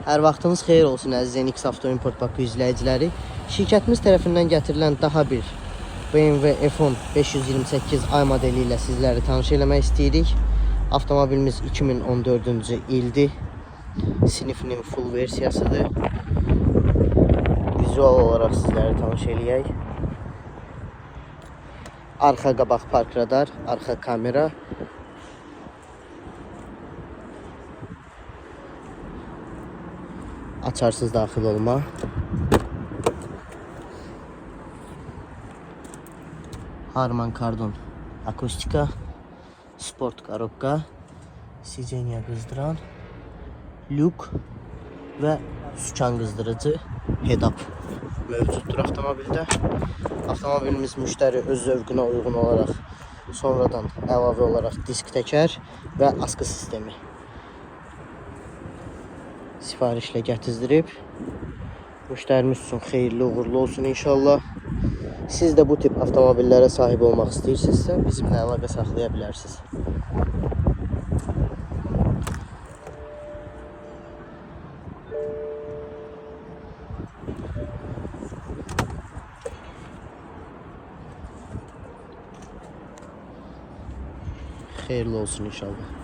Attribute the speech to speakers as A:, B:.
A: Hər vaxtınız xeyir olsun əziz NX Avto Import Bakı izləyiciləri. Şirkətimiz tərəfindən gətirilən daha bir BMW F10 528 ay modeli ilə sizləri tanış eləmək istəyirik. Avtomobilimiz 2014-cü ildir. Sinifinin full versiyasıdır. Vizual olaraq sizləri tanış eləyək. Arxa qabaq park radar, arxa kamera. Açarsız daxil olma. Harman Kardon akustika, sport korobka, sicenya qızdıran, lük və sükan qızdırıcı head-up mövcuddur avtomobildə. Avtomobilimiz müştəri öz zövqünə uyğun olaraq sonradan əlavə olaraq disk təkər və askı sistemi sifarişlə gətizdirib. Müştərimiz üçün xeyirli uğurlu olsun inşallah. Siz də bu tip avtomobillərə sahib olmaq istəyirsinizsə, bizimlə əlaqə saxlaya bilərsiniz. Xeyirli olsun inşallah.